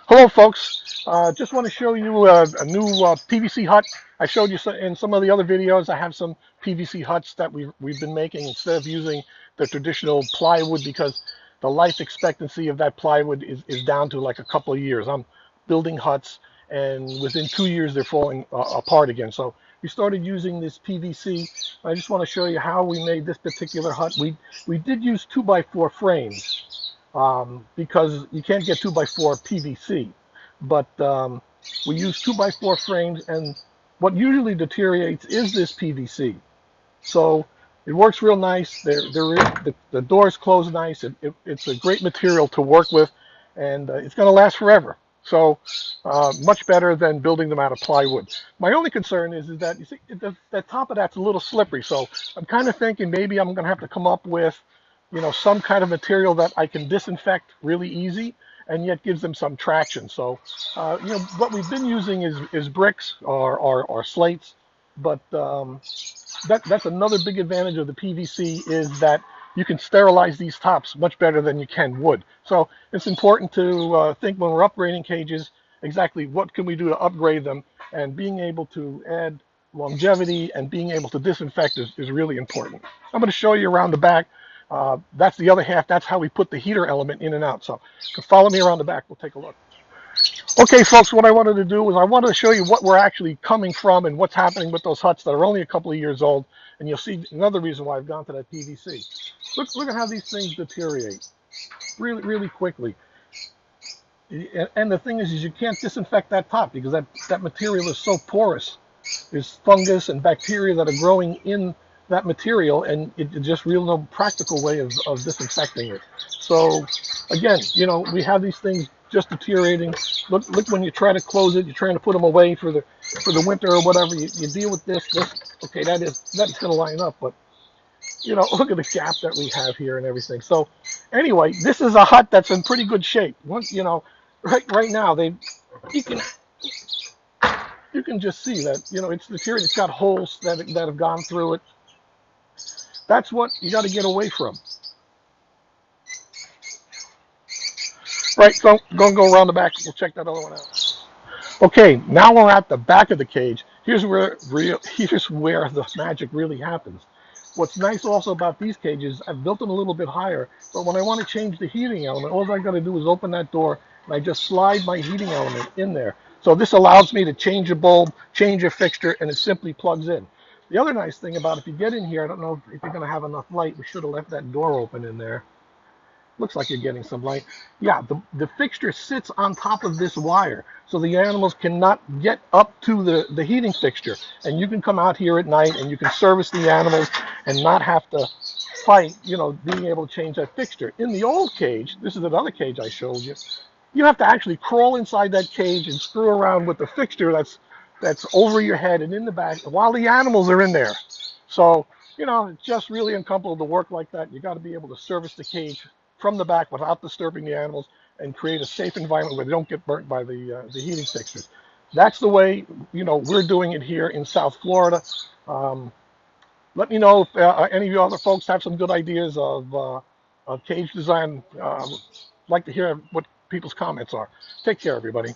Hello, folks. Just want to show you a new PVC hut. I showed you in some of the other videos. I have some PVC huts that we've been making instead of using the traditional plywood because the life expectancy of that plywood is down to like a couple of years. I'm building huts, and within 2 years they're falling apart again. So we started using this PVC. I just want to show you how we made this particular hut. We did use 2x4 frames because you can't get 2x4 PVC. But we use 2x4 frames, and what usually deteriorates is this PVC. So it works real nice. The doors close nice. It's a great material to work with, and it's going to last forever. So much better than building them out of plywood. My only concern is that you see the top of that's a little slippery. So I'm kind of thinking maybe I'm going to have to come up with, some kind of material that I can disinfect really easy and yet gives them some traction. So, what we've been using is bricks or slates, but that's another big advantage of the PVC is that you can sterilize these tops much better than you can wood. So it's important to think when we're upgrading cages exactly what can we do to upgrade them, and being able to add longevity and being able to disinfect is really important. I'm going to show you around the back. That's the other half. That's how we put the heater element in and out. So follow me around the back. We'll take a look. Okay, folks, what I wanted to do was I wanted to show you what we're actually coming from and what's happening with those huts that are only a couple of years old. And you'll see another reason why I've gone to that PVC. Look at how these things deteriorate really, really quickly. And the thing is you can't disinfect that top because that material is so porous. There's fungus and bacteria that are growing in that material, and it's just real no practical way of disinfecting it. So again, we have these things just deteriorating. Look when you try to close it, you're trying to put them away for the winter or whatever. You deal with this. Okay, that's going to line up, but look at the gap that we have here and everything. So anyway, this is a hut that's in pretty good shape. Once right now you can you can just see that it's deteriorated. It's got holes that have gone through it. That's what you got to get away from. Right, go around the back. We'll check that other one out. Okay, now we're at the back of the cage. Here's where the magic really happens. What's nice also about these cages, I've built them a little bit higher, but when I want to change the heating element, all I got to do is open that door, and I just slide my heating element in there. So this allows me to change a bulb, change a fixture, and it simply plugs in. The other nice thing about if you get in here, I don't know if you're going to have enough light. We should have left that door open in there. Looks like you're getting some light. Yeah, the fixture sits on top of this wire, so the animals cannot get up to the heating fixture. And you can come out here at night and you can service the animals and not have to fight, being able to change that fixture. In the old cage, this is another cage I showed you, you have to actually crawl inside that cage and screw around with the fixture that's over your head and in the back while the animals are in there. So, it's just really uncomfortable to work like that. You got to be able to service the cage from the back without disturbing the animals and create a safe environment where they don't get burnt by the heating fixtures. That's the way, we're doing it here in South Florida. Let me know if any of you other folks have some good ideas of cage design. I'd like to hear what people's comments are. Take care, everybody.